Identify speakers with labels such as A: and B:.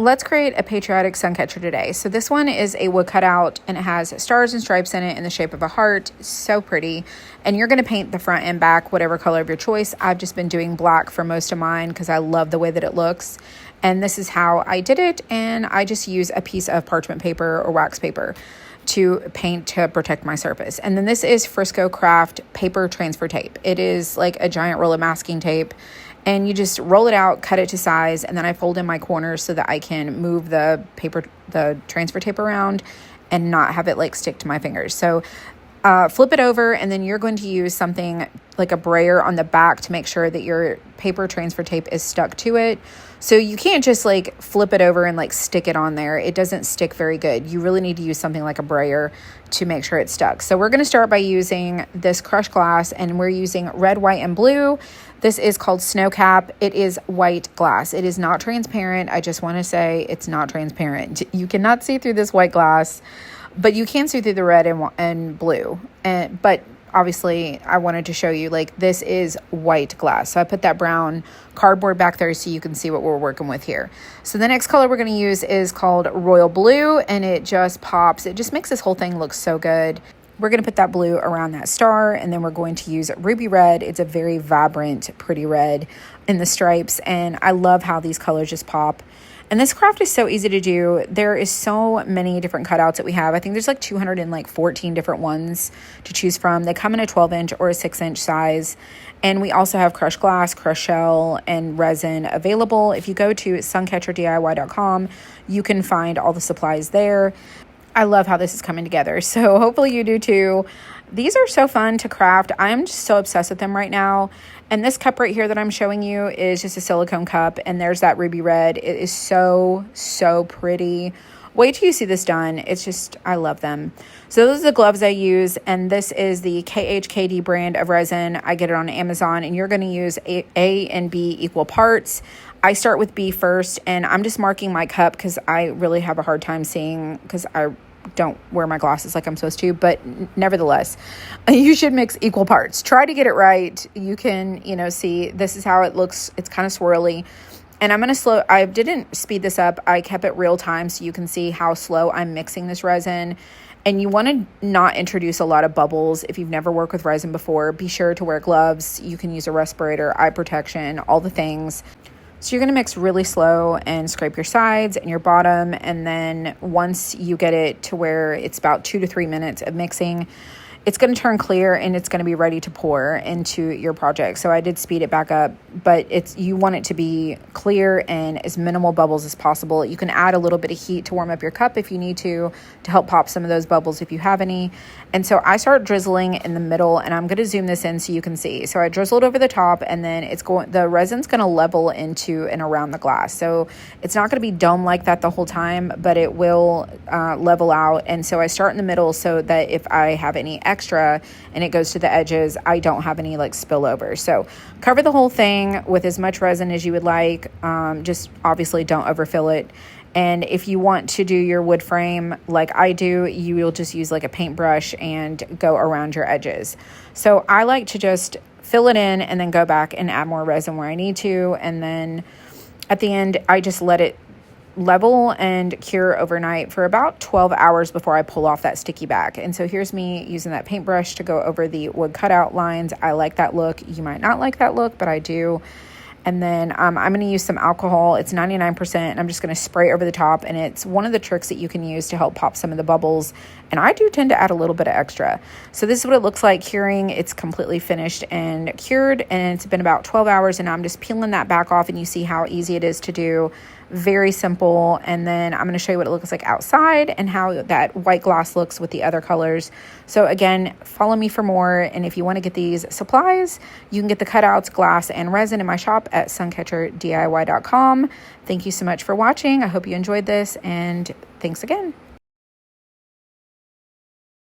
A: let's create a patriotic sun catcher today. So this one is a wood cutout and it has stars and stripes in it in the shape of a heart. So pretty. And you're going to paint the front and back whatever color of your choice. I've just been doing black for most of mine because I love the way that it looks. And this is how I did it. And I just use a piece of parchment paper or wax paper to paint to protect my surface. And then this is Frisco Craft paper transfer tape. It is like a giant roll of masking tape. And you just roll it out, cut it to size, and then I fold in my corners so that I can move the transfer tape around and not have it like stick to my fingers. So flip it over, and then you're going to use something like a brayer on the back to make sure that your paper transfer tape is stuck to it. So you can't just like flip it over and like stick it on there. It doesn't stick very good. You really need to use something like a brayer to make sure it's stuck. So we're going to start by using this crushed glass, and we're using red, white, and blue. This is called Snow Cap. It is white glass. It is not transparent. I just want to say it's not transparent. You cannot see through this white glass, but you can see through the red and blue. But obviously I wanted to show you like this is white glass. So I put that brown cardboard back there so you can see what we're working with here. So the next color we're going to use is called Royal Blue, and it just pops. It just makes this whole thing look so good. We're going to put that blue around that star, and then we're going to use ruby red. It's a very vibrant, pretty red in the stripes, and I love how these colors just pop. And this craft is so easy to do. There is so many different cutouts that we have. I think there's like 214 different ones to choose from. They come in a 12-inch or a 6-inch size. And we also have crushed glass, crushed shell, and resin available. If you go to suncatcherdiy.com, you can find all the supplies there. I love how this is coming together. So hopefully you do too. These are so fun to craft. I'm just so obsessed with them right now. And this cup right here that I'm showing you is just a silicone cup. And there's that ruby red. It is so, so pretty. Wait till you see this done. It's just, I love them. So those are the gloves I use. And this is the KHKD brand of resin. I get it on Amazon. And you're going to use A and B equal parts. I start with B first, and I'm just marking my cup because I really have a hard time seeing because I don't wear my glasses like I'm supposed to, but nevertheless, you should mix equal parts. Try to get it right. You can, see this is how it looks. It's kind of swirly, and I'm going to I didn't speed this up. I kept it real time so you can see how slow I'm mixing this resin. And you want to not introduce a lot of bubbles. If you've never worked with resin before, be sure to wear gloves. You can use a respirator, eye protection, all the things. So you're going to mix really slow and scrape your sides and your bottom. And then once you get it to where it's about 2 to 3 minutes of mixing, it's going to turn clear and it's going to be ready to pour into your project. So I did speed it back up, but you want it to be clear and as minimal bubbles as possible. You can add a little bit of heat to warm up your cup if you need to help pop some of those bubbles if you have any. And so I start drizzling in the middle, and I'm going to zoom this in so you can see. So I drizzled over the top, and then the resin's going to level into and around the glass. So it's not going to be dome like that the whole time, but it will level out. And so I start in the middle so that if I have any extra and it goes to the edges, I don't have any like spillover. So cover the whole thing with as much resin as you would like. Just obviously don't overfill it. And if you want to do your wood frame like I do, you will just use like a paintbrush and go around your edges. So I like to just fill it in and then go back and add more resin where I need to. And then at the end, I just let it level and cure overnight for about 12 hours before I pull off that sticky back. And so here's me using that paintbrush to go over the wood cutout lines. I like that look. You might not like that look, but I do. And then I'm going to use some alcohol. It's 99%. And I'm just going to spray over the top. And it's one of the tricks that you can use to help pop some of the bubbles. And I do tend to add a little bit of extra. So this is what it looks like curing. It's completely finished and cured. And it's been about 12 hours. And I'm just peeling that back off. And you see how easy it is to do. Very simple. And then I'm going to show you what it looks like outside and how that white gloss looks with the other colors. So again, follow me for more. And if you want to get these supplies, you can get the cutouts, glass, and resin in my shop at suncatcherdiy.com. Thank you so much for watching. I hope you enjoyed this, and thanks again.